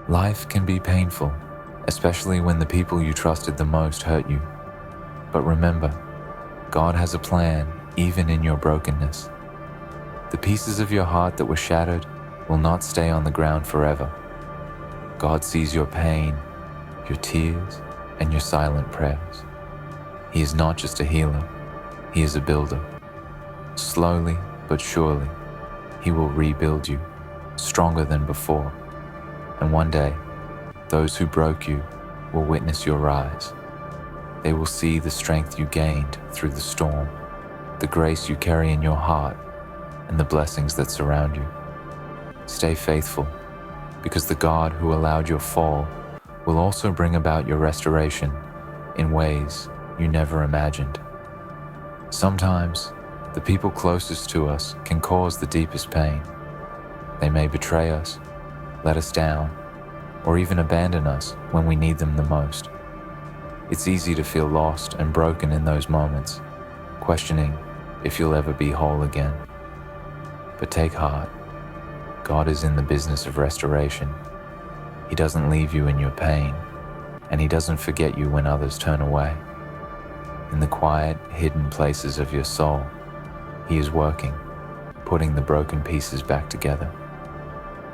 Life can be painful, especially when the people you trusted the most hurt you. But remember, God has a plan even in your brokenness. The pieces of your heart that were shattered will not stay on the ground forever. God sees your pain, your tears, and your silent prayers. He is not just a healer, He is a builder. Slowly but surely, He will rebuild you, stronger than before. And one day, those who broke you will witness your rise. They will see the strength you gained through the storm, the grace you carry in your heart, and the blessings that surround you. Stay faithful, because the God who allowed your fall will also bring about your restoration in ways you never imagined. Sometimes, the people closest to us can cause the deepest pain. They may betray us, let us down, or even abandon us when we need them the most. It's easy to feel lost and broken in those moments, questioning if you'll ever be whole again. But take heart. God is in the business of restoration. He doesn't leave you in your pain, and He doesn't forget you when others turn away. In the quiet, hidden places of your soul, He is working, putting the broken pieces back together.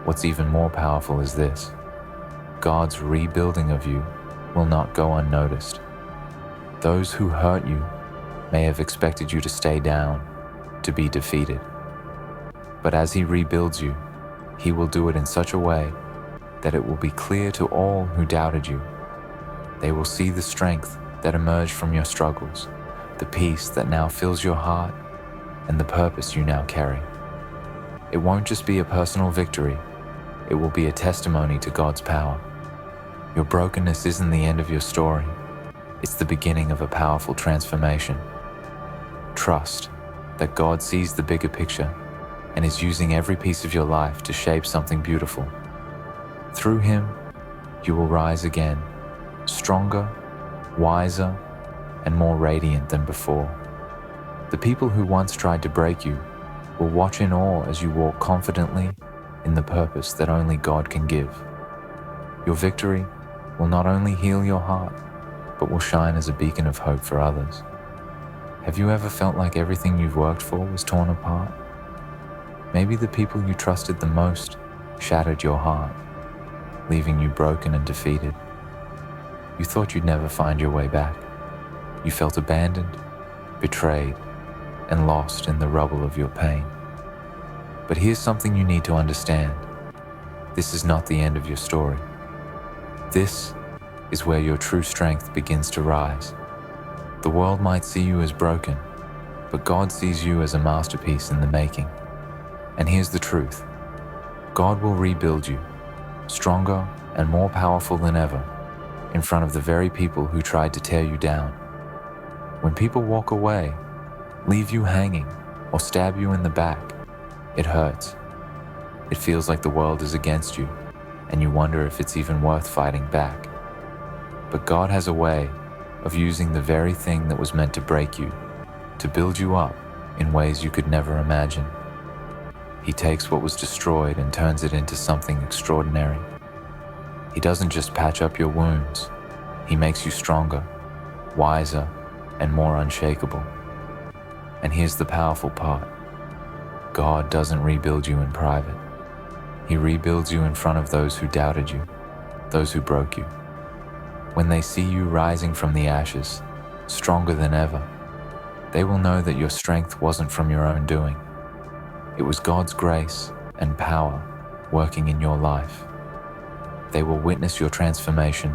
What's even more powerful is this: God's rebuilding of you will not go unnoticed. Those who hurt you may have expected you to stay down, to be defeated. But as He rebuilds you, He will do it in such a way that it will be clear to all who doubted you. They will see the strength that emerged from your struggles, the peace that now fills your heart, and the purpose you now carry. It won't just be a personal victory, it will be a testimony to God's power. Your brokenness isn't the end of your story, it's the beginning of a powerful transformation. Trust that God sees the bigger picture and is using every piece of your life to shape something beautiful. Through Him, you will rise again, stronger, wiser, and more radiant than before. The people who once tried to break you will watch in awe as you walk confidently in the purpose that only God can give. Your victory will not only heal your heart, but will shine as a beacon of hope for others. Have you ever felt like everything you've worked for was torn apart? Maybe the people you trusted the most shattered your heart, leaving you broken and defeated. You thought you'd never find your way back. You felt abandoned, betrayed, and lost in the rubble of your pain. But here's something you need to understand. This is not the end of your story. This is where your true strength begins to rise. The world might see you as broken, but God sees you as a masterpiece in the making. And here's the truth. God will rebuild you, stronger and more powerful than ever, in front of the very people who tried to tear you down. When people walk away, leave you hanging, or stab you in the back, it hurts. It feels like the world is against you, and you wonder if it's even worth fighting back. But God has a way of using the very thing that was meant to break you to build you up in ways you could never imagine. He takes what was destroyed and turns it into something extraordinary. He doesn't just patch up your wounds, He makes you stronger, wiser, and more unshakable. And here's the powerful part. God doesn't rebuild you in private. He rebuilds you in front of those who doubted you, those who broke you. When they see you rising from the ashes, stronger than ever, they will know that your strength wasn't from your own doing. It was God's grace and power working in your life. They will witness your transformation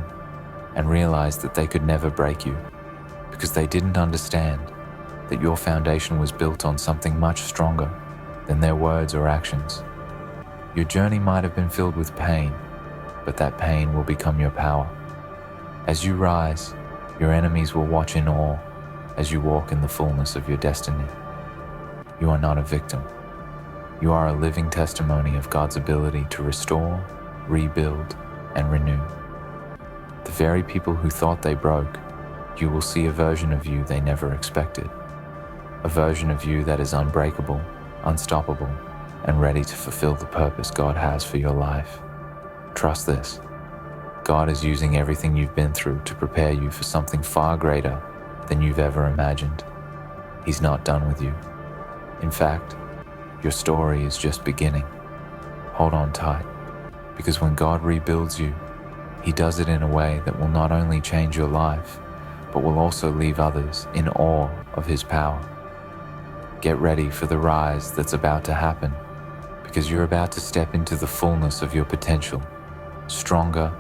and realize that they could never break you, because they didn't understand that your foundation was built on something much stronger than their words or actions. Your journey might have been filled with pain, but that pain will become your power. As you rise, your enemies will watch in awe as you walk in the fullness of your destiny. You are not a victim. You are a living testimony of God's ability to restore, rebuild, and renew. The very people who thought they broke, you will see a version of you they never expected. A version of you that is unbreakable, unstoppable, and ready to fulfill the purpose God has for your life. Trust this. God is using everything you've been through to prepare you for something far greater than you've ever imagined. He's not done with you. In fact, your story is just beginning. Hold on tight, because when God rebuilds you, He does it in a way that will not only change your life, but will also leave others in awe of His power. Get ready for the rise that's about to happen, because you're about to step into the fullness of your potential, stronger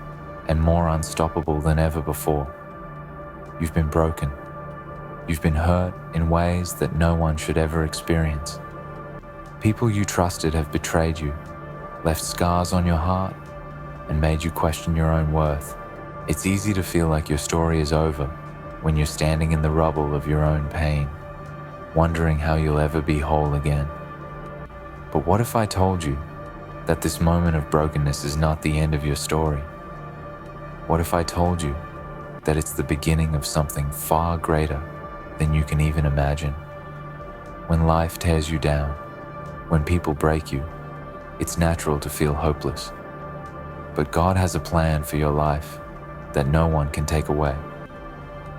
and more unstoppable than ever before. You've been broken. You've been hurt in ways that no one should ever experience. People you trusted have betrayed you, left scars on your heart, and made you question your own worth. It's easy to feel like your story is over when you're standing in the rubble of your own pain, wondering how you'll ever be whole again. But what if I told you that this moment of brokenness is not the end of your story? What if I told you that it's the beginning of something far greater than you can even imagine? When life tears you down, when people break you, it's natural to feel hopeless. But God has a plan for your life that no one can take away.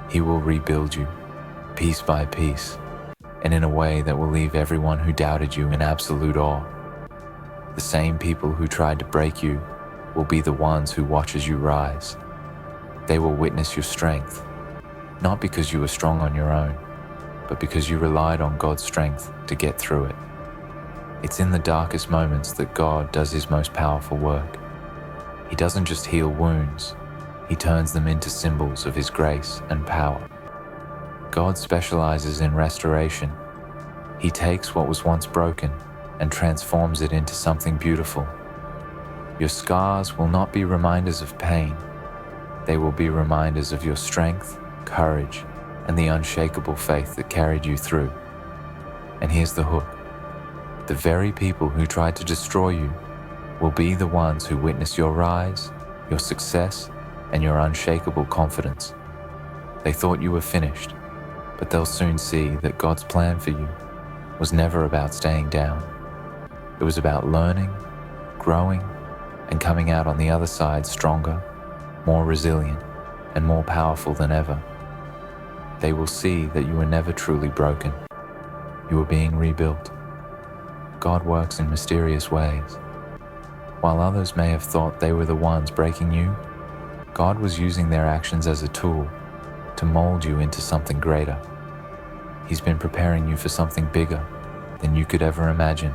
He will rebuild you, piece by piece, and in a way that will leave everyone who doubted you in absolute awe. The same people who tried to break you will be the ones who watch as you rise. They will witness your strength, not because you were strong on your own, but because you relied on God's strength to get through it. It's in the darkest moments that God does His most powerful work. He doesn't just heal wounds, He turns them into symbols of His grace and power. God specializes in restoration. He takes what was once broken and transforms it into something beautiful. Your scars will not be reminders of pain. They will be reminders of your strength, courage, and the unshakable faith that carried you through. And here's the hook. The very people who tried to destroy you will be the ones who witness your rise, your success, and your unshakable confidence. They thought you were finished, but they'll soon see that God's plan for you was never about staying down. It was about learning, growing, and coming out on the other side stronger, more resilient, and more powerful than ever. They will see that you were never truly broken. You were being rebuilt. God works in mysterious ways. While others may have thought they were the ones breaking you, God was using their actions as a tool to mold you into something greater. He's been preparing you for something bigger than you could ever imagine.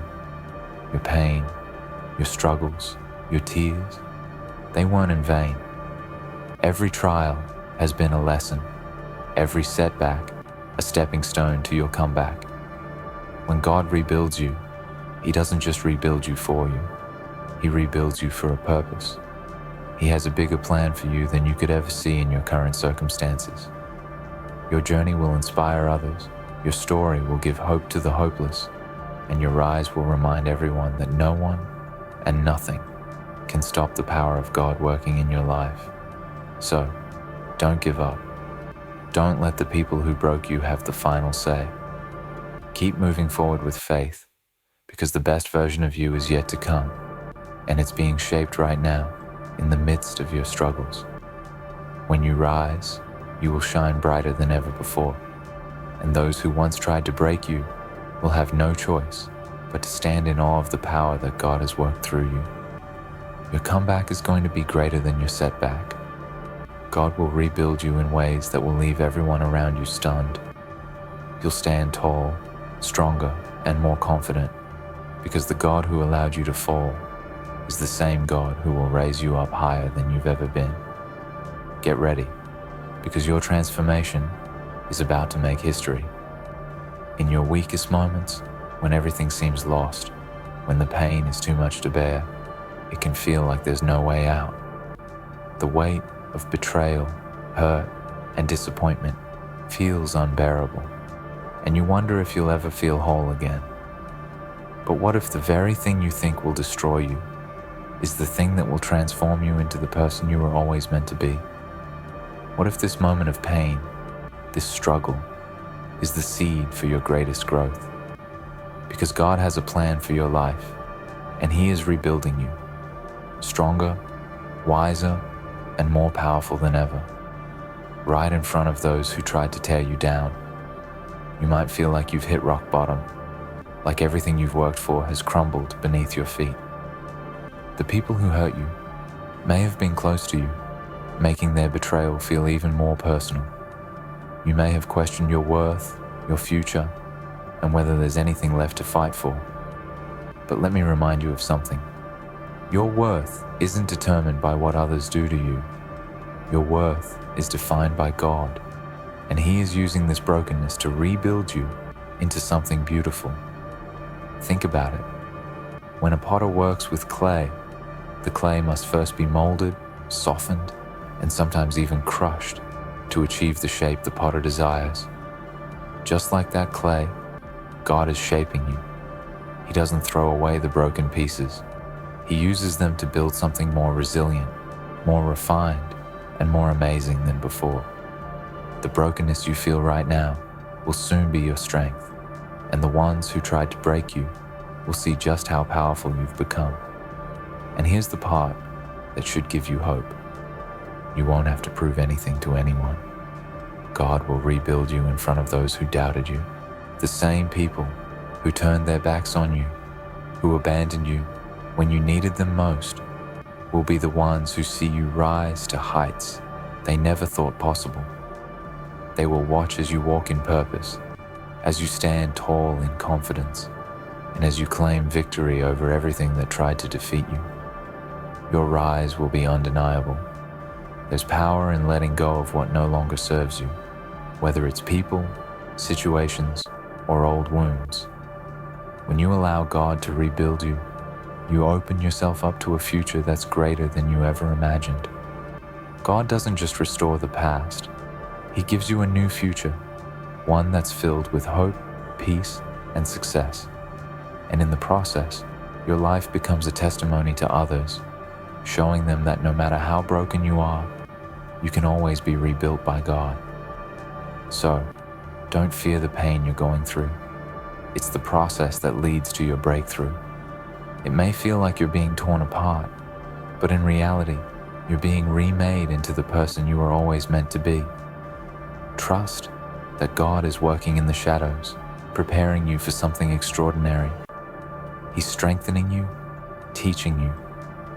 Your pain, your struggles, your tears, they weren't in vain. Every trial has been a lesson. Every setback, a stepping stone to your comeback. When God rebuilds you, He doesn't just rebuild you for you. He rebuilds you for a purpose. He has a bigger plan for you than you could ever see in your current circumstances. Your journey will inspire others. Your story will give hope to the hopeless. And your rise will remind everyone that no one and nothing can stop the power of God working in your life. So, don't give up. Don't let the people who broke you have the final say. Keep moving forward with faith, because the best version of you is yet to come, and it's being shaped right now in the midst of your struggles. When you rise, you will shine brighter than ever before, and those who once tried to break you will have no choice but to stand in awe of the power that God has worked through you. Your comeback is going to be greater than your setback. God will rebuild you in ways that will leave everyone around you stunned. You'll stand tall, stronger, and more confident, because the God who allowed you to fall is the same God who will raise you up higher than you've ever been. Get ready, because your transformation is about to make history. In your weakest moments, when everything seems lost, when the pain is too much to bear, it can feel like there's no way out. The weight of betrayal, hurt, and disappointment feels unbearable, and you wonder if you'll ever feel whole again. But what if the very thing you think will destroy you is the thing that will transform you into the person you were always meant to be? What if this moment of pain, this struggle, is the seed for your greatest growth? Because God has a plan for your life, and He is rebuilding you, stronger, wiser, and more powerful than ever, right in front of those who tried to tear you down. You might feel like you've hit rock bottom, like everything you've worked for has crumbled beneath your feet. The people who hurt you may have been close to you, making their betrayal feel even more personal. You may have questioned your worth, your future, and whether there's anything left to fight for. But let me remind you of something. Your worth isn't determined by what others do to you. Your worth is defined by God, and He is using this brokenness to rebuild you into something beautiful. Think about it. When a potter works with clay, the clay must first be molded, softened, and sometimes even crushed to achieve the shape the potter desires. Just like that clay, God is shaping you. He doesn't throw away the broken pieces. He uses them to build something more resilient, more refined, and more amazing than before. The brokenness you feel right now will soon be your strength, and the ones who tried to break you will see just how powerful you've become. And here's the part that should give you hope. You won't have to prove anything to anyone. God will rebuild you in front of those who doubted you. The same people who turned their backs on you, who abandoned you when you needed them most, will be the ones who see you rise to heights they never thought possible. They will watch as you walk in purpose, as you stand tall in confidence, and as you claim victory over everything that tried to defeat you. Your rise will be undeniable. There's power in letting go of what no longer serves you, whether it's people, situations, or old wounds. When you allow God to rebuild you, you open yourself up to a future that's greater than you ever imagined. God doesn't just restore the past. He gives you a new future, one that's filled with hope, peace, and success. And in the process, your life becomes a testimony to others, showing them that no matter how broken you are, you can always be rebuilt by God. So, don't fear the pain you're going through. It's the process that leads to your breakthrough. It may feel like you're being torn apart, but in reality, you're being remade into the person you were always meant to be. Trust that God is working in the shadows, preparing you for something extraordinary. He's strengthening you, teaching you,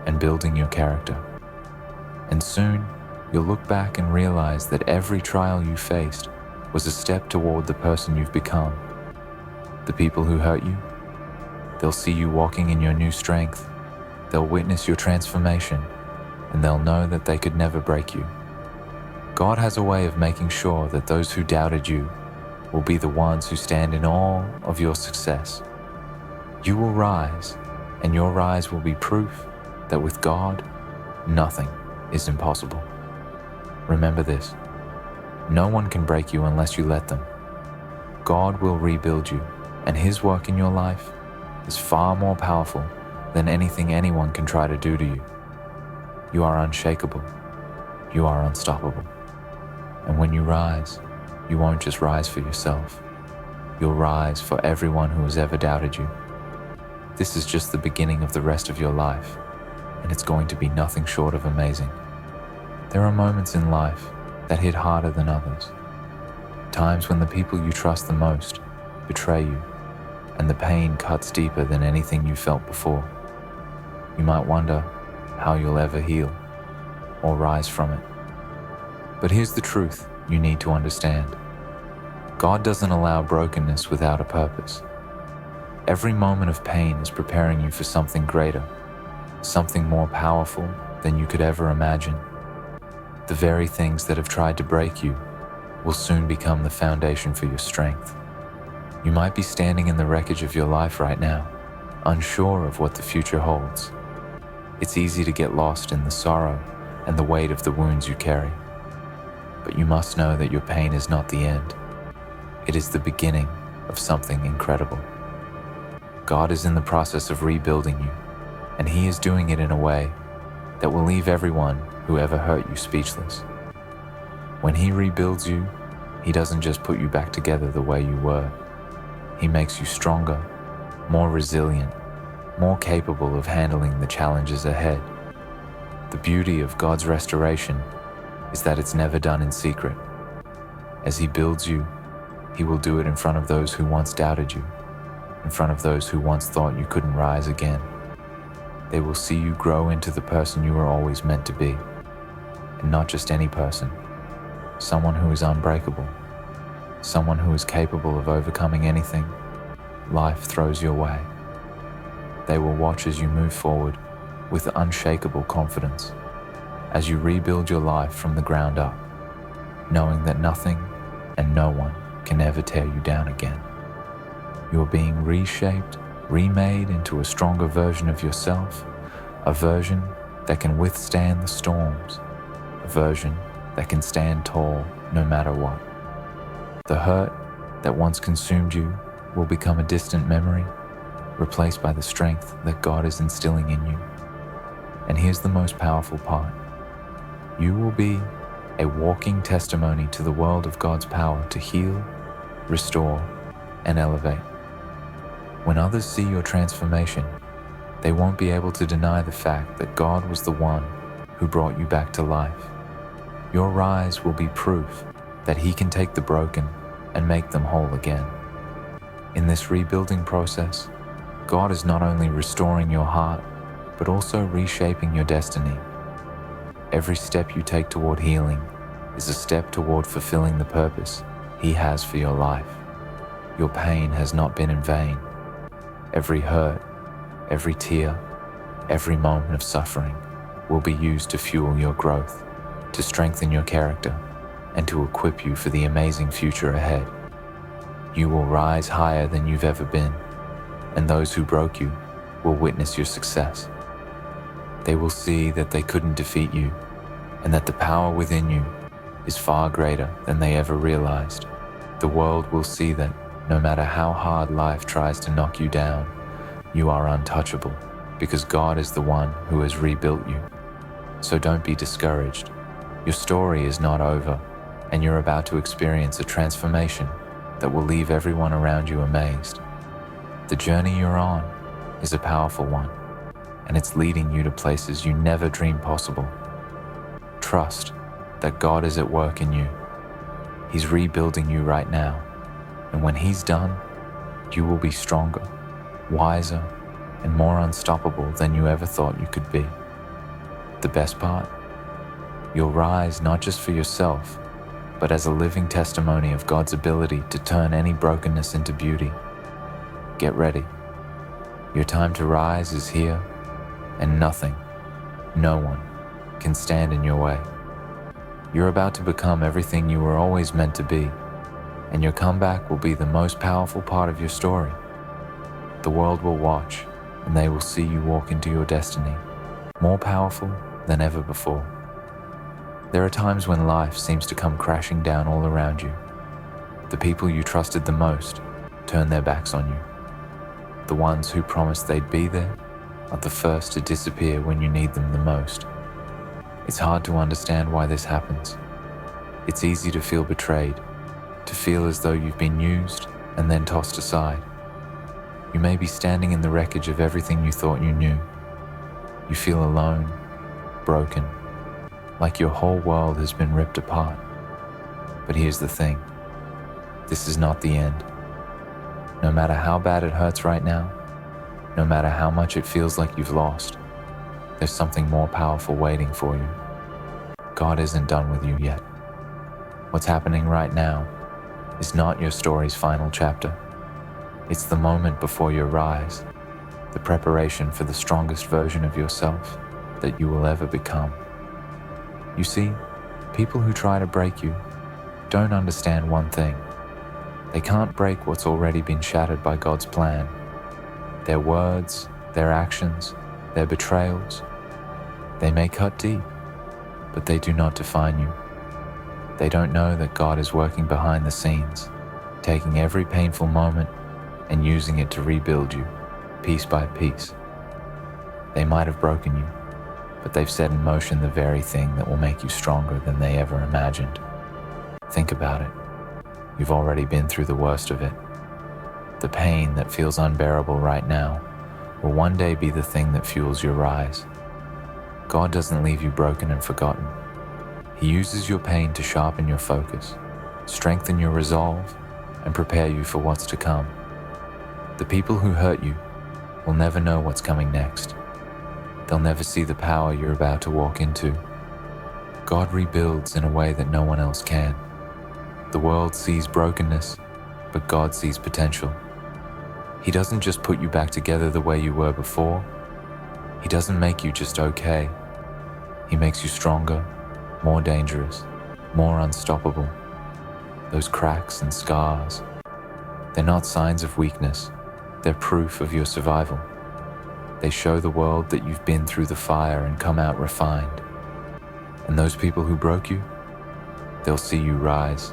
and building your character. And soon, you'll look back and realize that every trial you faced was a step toward the person you've become. The people who hurt you, they'll see you walking in your new strength. They'll witness your transformation, and they'll know that they could never break you. God has a way of making sure that those who doubted you will be the ones who stand in awe of your success. You will rise, and your rise will be proof that with God, nothing is impossible. Remember this: no one can break you unless you let them. God will rebuild you, and His work in your life is far more powerful than anything anyone can try to do to you. You are unshakable. You are unstoppable. And when you rise, you won't just rise for yourself. You'll rise for everyone who has ever doubted you. This is just the beginning of the rest of your life, and it's going to be nothing short of amazing. There are moments in life that hit harder than others. Times when the people you trust the most betray you, and the pain cuts deeper than anything you felt before. You might wonder how you'll ever heal or rise from it. But here's the truth you need to understand. God doesn't allow brokenness without a purpose. Every moment of pain is preparing you for something greater, something more powerful than you could ever imagine. The very things that have tried to break you will soon become the foundation for your strength. You might be standing in the wreckage of your life right now, unsure of what the future holds. It's easy to get lost in the sorrow and the weight of the wounds you carry. But you must know that your pain is not the end. It is the beginning of something incredible. God is in the process of rebuilding you, and He is doing it in a way that will leave everyone who ever hurt you speechless. When He rebuilds you, He doesn't just put you back together the way you were. He makes you stronger, more resilient, more capable of handling the challenges ahead. The beauty of God's restoration is that it's never done in secret. As He builds you, He will do it in front of those who once doubted you, in front of those who once thought you couldn't rise again. They will see you grow into the person you were always meant to be, and not just any person, someone who is unbreakable, someone who is capable of overcoming anything life throws your way. They will watch as you move forward with unshakable confidence, as you rebuild your life from the ground up, knowing that nothing and no one can ever tear you down again. You're being reshaped, remade into a stronger version of yourself, a version that can withstand the storms, a version that can stand tall no matter what. The hurt that once consumed you will become a distant memory, replaced by the strength that God is instilling in you. And here's the most powerful part. You will be a walking testimony to the world of God's power to heal, restore, and elevate. When others see your transformation, they won't be able to deny the fact that God was the one who brought you back to life. Your rise will be proof that He can take the broken and make them whole again. In this rebuilding process, God is not only restoring your heart, but also reshaping your destiny. Every step you take toward healing is a step toward fulfilling the purpose He has for your life. Your pain has not been in vain. Every hurt, every tear, every moment of suffering will be used to fuel your growth, to strengthen your character, and to equip you for the amazing future ahead. You will rise higher than you've ever been, and those who broke you will witness your success. They will see that they couldn't defeat you, and that the power within you is far greater than they ever realized. The world will see that no matter how hard life tries to knock you down, you are untouchable, because God is the one who has rebuilt you. So don't be discouraged. Your story is not over, and you're about to experience a transformation that will leave everyone around you amazed. The journey you're on is a powerful one, and it's leading you to places you never dreamed possible. Trust that God is at work in you. He's rebuilding you right now, and when He's done, you will be stronger, wiser, and more unstoppable than you ever thought you could be. The best part? You'll rise not just for yourself, but as a living testimony of God's ability to turn any brokenness into beauty. Get ready. Your time to rise is here, and nothing, no one, can stand in your way. You're about to become everything you were always meant to be, and your comeback will be the most powerful part of your story. The world will watch, and they will see you walk into your destiny, more powerful than ever before. There are times when life seems to come crashing down all around you. The people you trusted the most turn their backs on you. The ones who promised they'd be there are the first to disappear when you need them the most. It's hard to understand why this happens. It's easy to feel betrayed, to feel as though you've been used and then tossed aside. You may be standing in the wreckage of everything you thought you knew. You feel alone, broken, like your whole world has been ripped apart. But here's the thing. This is not the end. No matter how bad it hurts right now, no matter how much it feels like you've lost, there's something more powerful waiting for you. God isn't done with you yet. What's happening right now is not your story's final chapter. It's the moment before your rise, the preparation for the strongest version of yourself that you will ever become. You see, people who try to break you don't understand one thing. They can't break what's already been shattered by God's plan. Their words, their actions, their betrayals, they may cut deep, but they do not define you. They don't know that God is working behind the scenes, taking every painful moment and using it to rebuild you, piece by piece. They might have broken you, but they've set in motion the very thing that will make you stronger than they ever imagined. Think about it. You've already been through the worst of it. The pain that feels unbearable right now will one day be the thing that fuels your rise. God doesn't leave you broken and forgotten. He uses your pain to sharpen your focus, strengthen your resolve, and prepare you for what's to come. The people who hurt you will never know what's coming next. They'll never see the power you're about to walk into. God rebuilds in a way that no one else can. The world sees brokenness, but God sees potential. He doesn't just put you back together the way you were before. He doesn't make you just okay. He makes you stronger, more dangerous, more unstoppable. Those cracks and scars, they're not signs of weakness. They're proof of your survival. They show the world that you've been through the fire and come out refined. And those people who broke you, they'll see you rise,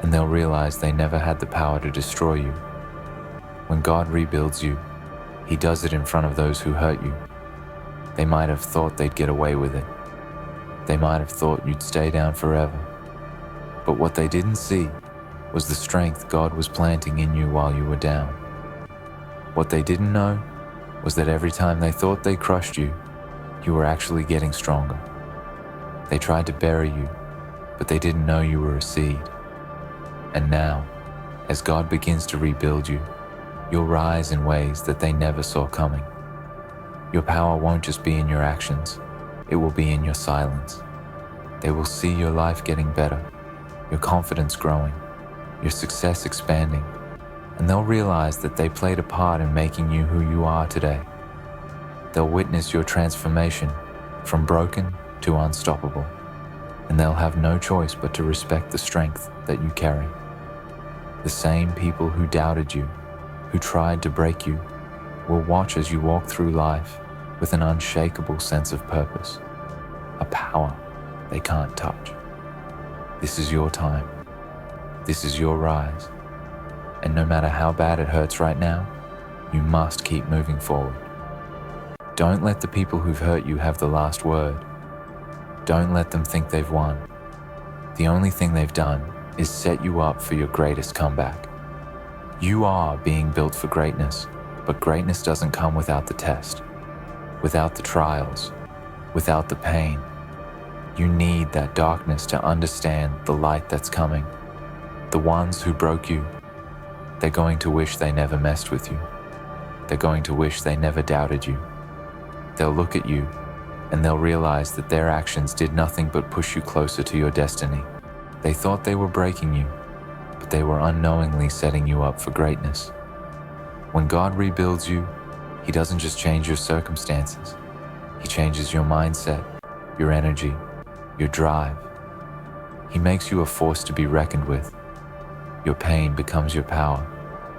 and they'll realize they never had the power to destroy you. When God rebuilds you, He does it in front of those who hurt you. They might have thought they'd get away with it. They might have thought you'd stay down forever. But what they didn't see was the strength God was planting in you while you were down. What they didn't know was that every time they thought they crushed you, you were actually getting stronger. They tried to bury you, but they didn't know you were a seed. And now, as God begins to rebuild you, you'll rise in ways that they never saw coming. Your power won't just be in your actions, it will be in your silence. They will see your life getting better, your confidence growing, your success expanding, and they'll realize that they played a part in making you who you are today. They'll witness your transformation from broken to unstoppable, and they'll have no choice but to respect the strength that you carry. The same people who doubted you, who tried to break you, will watch as you walk through life with an unshakable sense of purpose, a power they can't touch. This is your time. This is your rise. And no matter how bad it hurts right now, you must keep moving forward. Don't let the people who've hurt you have the last word. Don't let them think they've won. The only thing they've done is set you up for your greatest comeback. You are being built for greatness, but greatness doesn't come without the test, without the trials, without the pain. You need that darkness to understand the light that's coming. The ones who broke you, they're going to wish they never messed with you. They're going to wish they never doubted you. They'll look at you and they'll realize that their actions did nothing but push you closer to your destiny. They thought they were breaking you, but they were unknowingly setting you up for greatness. When God rebuilds you, He doesn't just change your circumstances. He changes your mindset, your energy, your drive. He makes you a force to be reckoned with. Your pain becomes your power,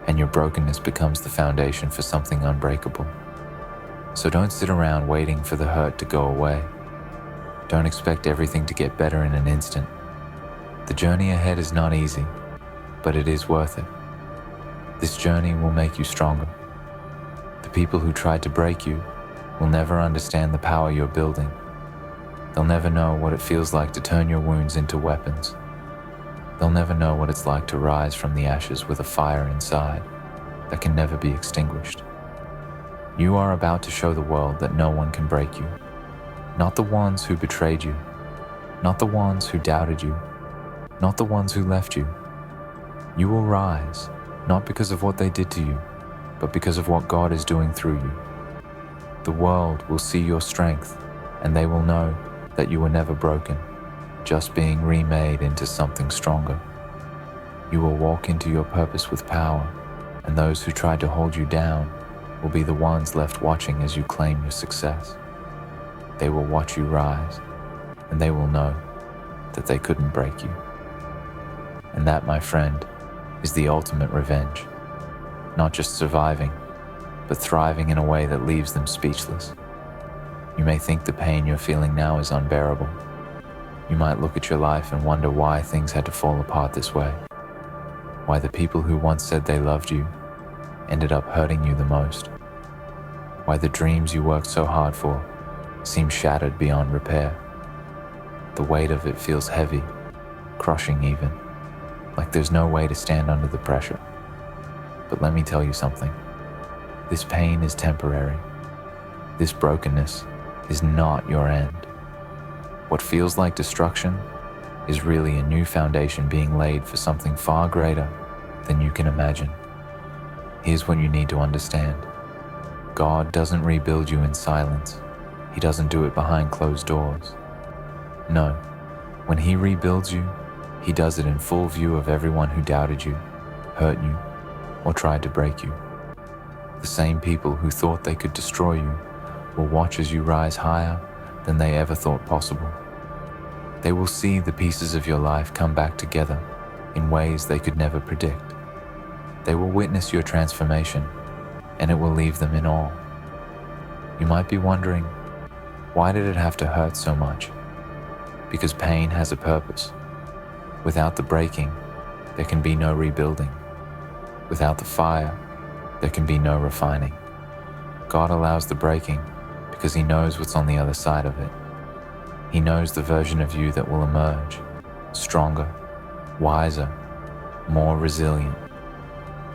and your brokenness becomes the foundation for something unbreakable. So don't sit around waiting for the hurt to go away. Don't expect everything to get better in an instant. The journey ahead is not easy, but it is worth it. This journey will make you stronger. The people who tried to break you will never understand the power you're building. They'll never know what it feels like to turn your wounds into weapons. They'll never know what it's like to rise from the ashes with a fire inside that can never be extinguished. You are about to show the world that no one can break you. Not the ones who betrayed you. Not the ones who doubted you. Not the ones who left you. You will rise, not because of what they did to you, but because of what God is doing through you. The world will see your strength, and they will know that you were never broken, just being remade into something stronger. You will walk into your purpose with power, and those who tried to hold you down will be the ones left watching as you claim your success. They will watch you rise, and they will know that they couldn't break you. And that, my friend, is the ultimate revenge. Not just surviving, but thriving in a way that leaves them speechless. You may think the pain you're feeling now is unbearable. You might look at your life and wonder why things had to fall apart this way. Why the people who once said they loved you ended up hurting you the most. Why the dreams you worked so hard for seem shattered beyond repair. The weight of it feels heavy, crushing even, like there's no way to stand under the pressure. But let me tell you something. This pain is temporary. This brokenness is not your end. What feels like destruction is really a new foundation being laid for something far greater than you can imagine. Here's what you need to understand. God doesn't rebuild you in silence. He doesn't do it behind closed doors. No, when He rebuilds you, He does it in full view of everyone who doubted you, hurt you, or tried to break you. The same people who thought they could destroy you will watch as you rise higher than they ever thought possible. They will see the pieces of your life come back together in ways they could never predict. They will witness your transformation, and it will leave them in awe. You might be wondering, why did it have to hurt so much? Because pain has a purpose. Without the breaking, there can be no rebuilding. Without the fire, there can be no refining. God allows the breaking because He knows what's on the other side of it. He knows the version of you that will emerge, stronger, wiser, more resilient.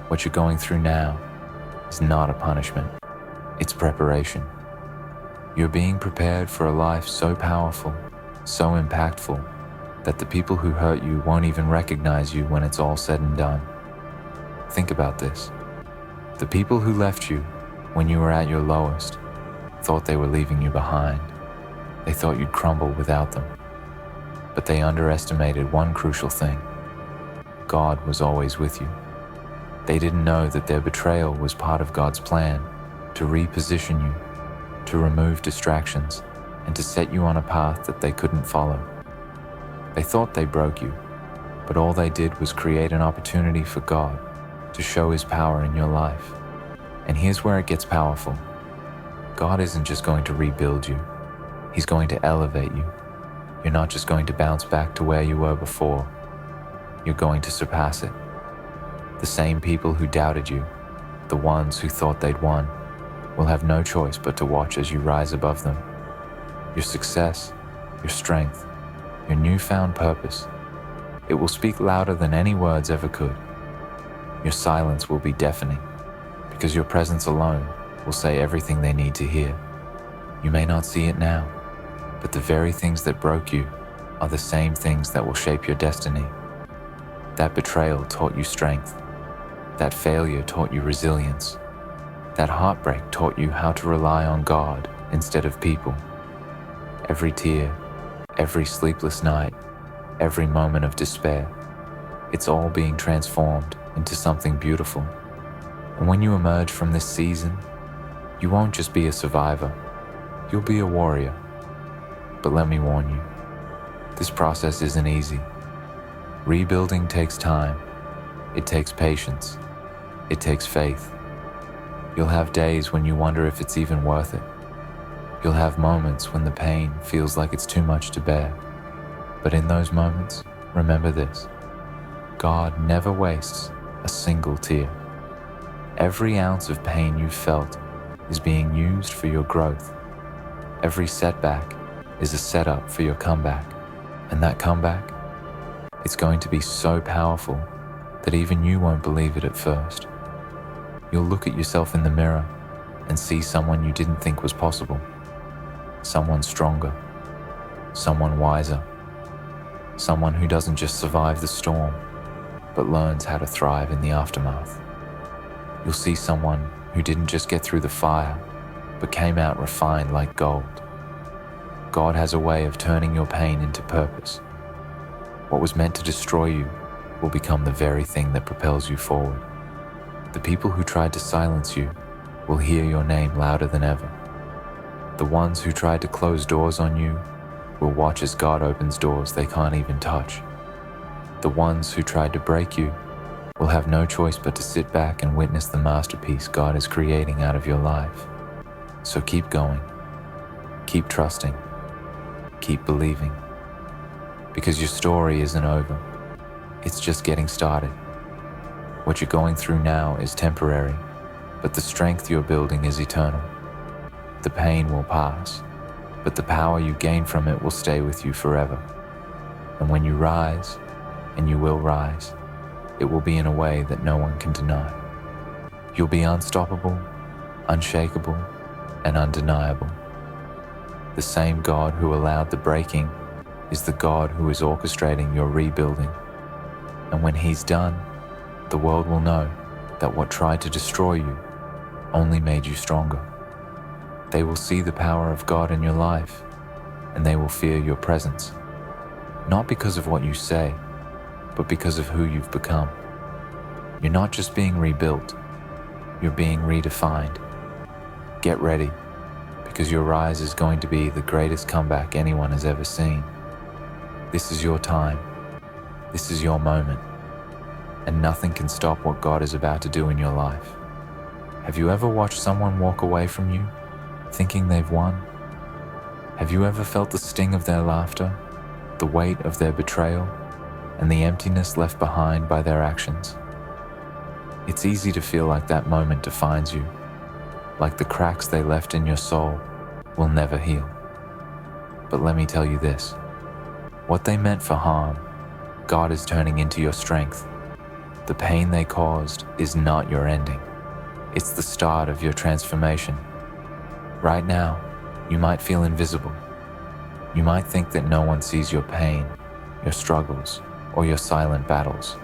What you're going through now is not a punishment, it's preparation. You're being prepared for a life so powerful, so impactful, that the people who hurt you won't even recognize you when it's all said and done. Think about this. The people who left you when you were at your lowest thought they were leaving you behind. They thought you'd crumble without them. But they underestimated one crucial thing. God was always with you. They didn't know that their betrayal was part of God's plan to reposition you, to remove distractions, and to set you on a path that they couldn't follow. They thought they broke you, but all they did was create an opportunity for God to show His power in your life. And here's where it gets powerful. God isn't just going to rebuild you. He's going to elevate you. You're not just going to bounce back to where you were before. You're going to surpass it. The same people who doubted you, the ones who thought they'd won, will have no choice but to watch as you rise above them. Your success, your strength, your newfound purpose, it will speak louder than any words ever could. Your silence will be deafening, because your presence alone will say everything they need to hear. You may not see it now, but the very things that broke you are the same things that will shape your destiny. That betrayal taught you strength. That failure taught you resilience. That heartbreak taught you how to rely on God instead of people. Every tear, every sleepless night, every moment of despair, it's all being transformed into something beautiful. And when you emerge from this season, you won't just be a survivor, you'll be a warrior. But let me warn you, this process isn't easy. Rebuilding takes time, it takes patience, it takes faith. You'll have days when you wonder if it's even worth it. You'll have moments when the pain feels like it's too much to bear. But in those moments, remember this: God never wastes a single tear. Every ounce of pain you've felt is being used for your growth. Every setback is a setup for your comeback. And that comeback, it's going to be so powerful that even you won't believe it at first. You'll look at yourself in the mirror and see someone you didn't think was possible. Someone stronger, someone wiser, someone who doesn't just survive the storm, but learns how to thrive in the aftermath. You'll see someone who didn't just get through the fire, but came out refined like gold. God has a way of turning your pain into purpose. What was meant to destroy you will become the very thing that propels you forward. The people who tried to silence you will hear your name louder than ever. The ones who tried to close doors on you will watch as God opens doors they can't even touch. The ones who tried to break you will have no choice but to sit back and witness the masterpiece God is creating out of your life. So keep going, keep trusting, keep believing. Because your story isn't over, it's just getting started. What you're going through now is temporary, but the strength you're building is eternal. The pain will pass, but the power you gain from it will stay with you forever. And when you rise, and you will rise, it will be in a way that no one can deny. You'll be unstoppable, unshakable, and undeniable. The same God who allowed the breaking is the God who is orchestrating your rebuilding. And when He's done, the world will know that what tried to destroy you only made you stronger. They will see the power of God in your life, and they will fear your presence, not because of what you say, but because of who you've become. You're not just being rebuilt, you're being redefined. Get ready, because your rise is going to be the greatest comeback anyone has ever seen. This is your time. This is your moment. And nothing can stop what God is about to do in your life. Have you ever watched someone walk away from you, thinking they've won? Have you ever felt the sting of their laughter, the weight of their betrayal, and the emptiness left behind by their actions? It's easy to feel like that moment defines you, like the cracks they left in your soul will never heal. But let me tell you this, what they meant for harm, God is turning into your strength. The pain they caused is not your ending. It's the start of your transformation. Right now, you might feel invisible. You might think that no one sees your pain, your struggles, or your silent battles.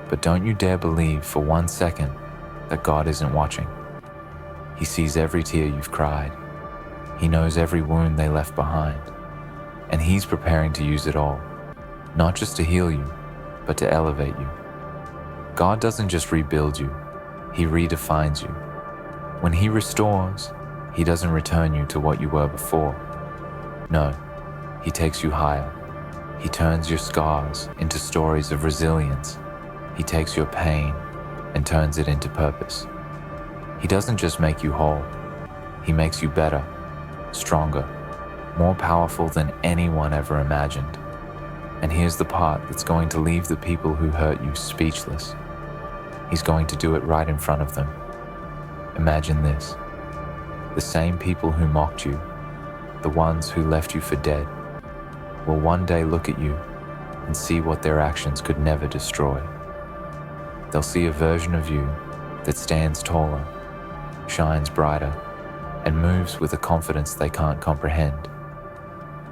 But don't you dare believe for 1 second that God isn't watching. He sees every tear you've cried. He knows every wound they left behind. And He's preparing to use it all, not just to heal you, but to elevate you. God doesn't just rebuild you, He redefines you. When He restores, He doesn't return you to what you were before. No, He takes you higher. He turns your scars into stories of resilience. He takes your pain and turns it into purpose. He doesn't just make you whole, He makes you better, stronger, more powerful than anyone ever imagined. And here's the part that's going to leave the people who hurt you speechless. He's going to do it right in front of them. Imagine this. The same people who mocked you, the ones who left you for dead, will one day look at you and see what their actions could never destroy. They'll see a version of you that stands taller, shines brighter, and moves with a confidence they can't comprehend.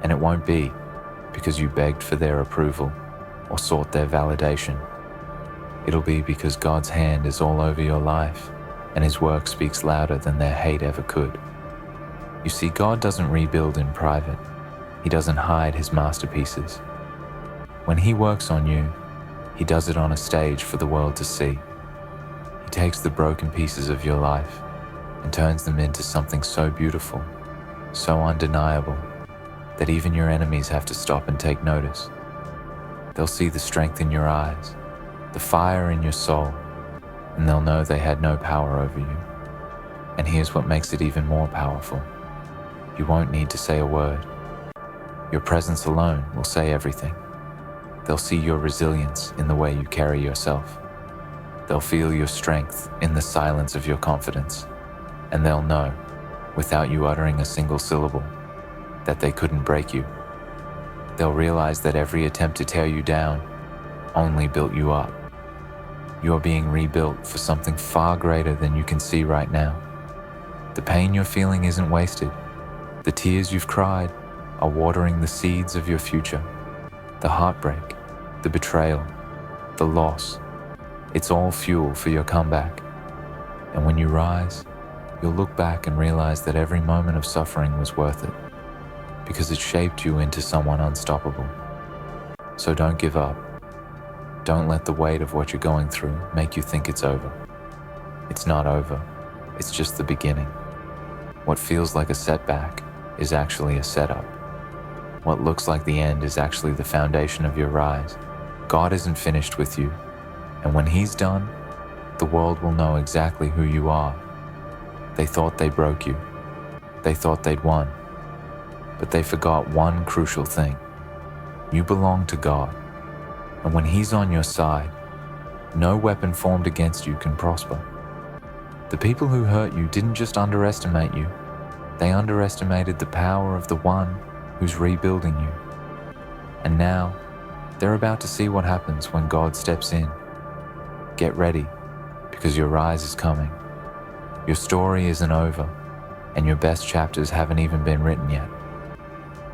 And it won't be because you begged for their approval or sought their validation. It'll be because God's hand is all over your life and His work speaks louder than their hate ever could. You see, God doesn't rebuild in private. He doesn't hide His masterpieces. When He works on you, He does it on a stage for the world to see. He takes the broken pieces of your life and turns them into something so beautiful, so undeniable, that even your enemies have to stop and take notice. They'll see the strength in your eyes, the fire in your soul, and they'll know they had no power over you. And here's what makes it even more powerful. You won't need to say a word. Your presence alone will say everything. They'll see your resilience in the way you carry yourself. They'll feel your strength in the silence of your confidence. And they'll know, without you uttering a single syllable, that they couldn't break you. They'll realize that every attempt to tear you down only built you up. You're being rebuilt for something far greater than you can see right now. The pain you're feeling isn't wasted. The tears you've cried are watering the seeds of your future. The heartbreak, the betrayal, the loss, it's all fuel for your comeback. And when you rise, you'll look back and realize that every moment of suffering was worth it, because it shaped you into someone unstoppable. So don't give up. Don't let the weight of what you're going through make you think it's over. It's not over. It's just the beginning. What feels like a setback is actually a setup. What looks like the end is actually the foundation of your rise. God isn't finished with you, and when He's done, the world will know exactly who you are. They thought they broke you. They thought they'd won. But they forgot one crucial thing. You belong to God. And when He's on your side, no weapon formed against you can prosper. The people who hurt you didn't just underestimate you. They underestimated the power of the one who's rebuilding you. And now, they're about to see what happens when God steps in. Get ready, because your rise is coming. Your story isn't over, and your best chapters haven't even been written yet.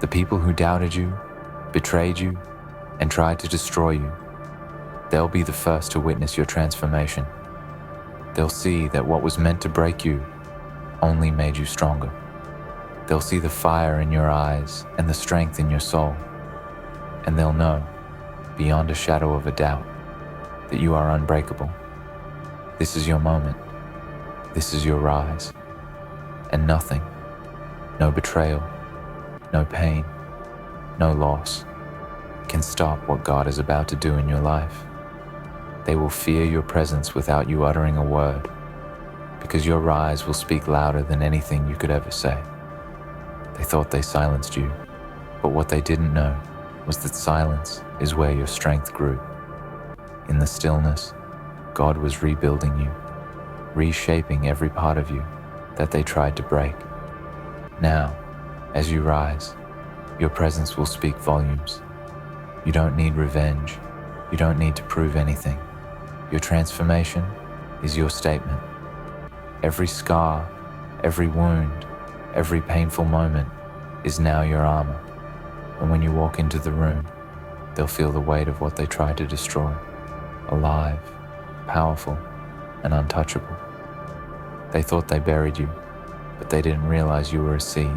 The people who doubted you, betrayed you, and tried to destroy you, they'll be the first to witness your transformation. They'll see that what was meant to break you only made you stronger. They'll see the fire in your eyes and the strength in your soul, and they'll know, beyond a shadow of a doubt, that you are unbreakable. This is your moment. This is your rise. And nothing, no betrayal, no pain, no loss, can stop what God is about to do in your life. They will fear your presence without you uttering a word, because your rise will speak louder than anything you could ever say. They thought they silenced you, but what they didn't know was that silence is where your strength grew. In the stillness, God was rebuilding you, reshaping every part of you that they tried to break. Now, as you rise, your presence will speak volumes. You don't need revenge. You don't need to prove anything. Your transformation is your statement. Every scar, every wound, every painful moment is now your armor. And when you walk into the room, they'll feel the weight of what they tried to destroy, alive, powerful, and untouchable. They thought they buried you, but they didn't realize you were a seed.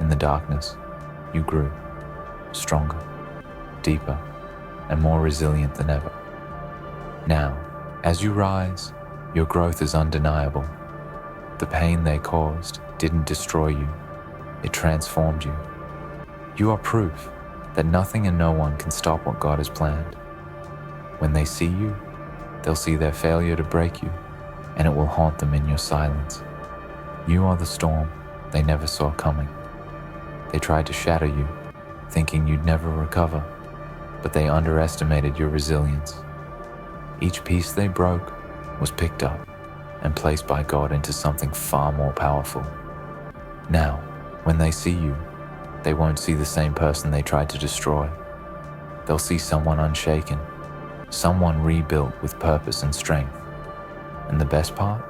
In the darkness, you grew, stronger, deeper, and more resilient than ever. Now, as you rise, your growth is undeniable. The pain they caused didn't destroy you, it transformed you. You are proof that nothing and no one can stop what God has planned. When they see you, they'll see their failure to break you, and it will haunt them in your silence. You are the storm they never saw coming. They tried to shatter you, thinking you'd never recover, but they underestimated your resilience. Each piece they broke was picked up and placed by God into something far more powerful. Now, when they see you, they won't see the same person they tried to destroy. They'll see someone unshaken, someone rebuilt with purpose and strength. And the best part?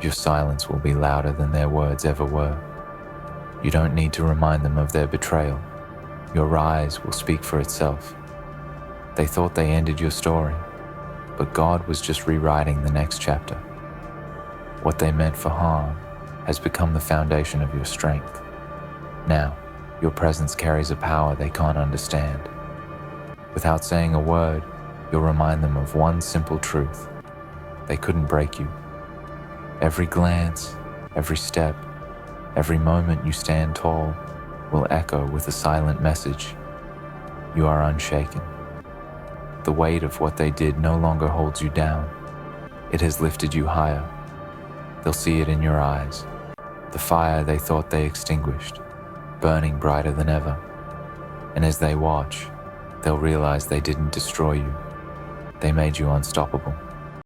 Your silence will be louder than their words ever were. You don't need to remind them of their betrayal. Your rise will speak for itself. They thought they ended your story, but God was just rewriting the next chapter. What they meant for harm has become the foundation of your strength. Now, your presence carries a power they can't understand. Without saying a word, you'll remind them of one simple truth. They couldn't break you. Every glance, every step, every moment you stand tall will echo with a silent message. You are unshaken. The weight of what they did no longer holds you down. It has lifted you higher. They'll see it in your eyes, the fire they thought they extinguished, burning brighter than ever. And as they watch, they'll realize they didn't destroy you. They made you unstoppable.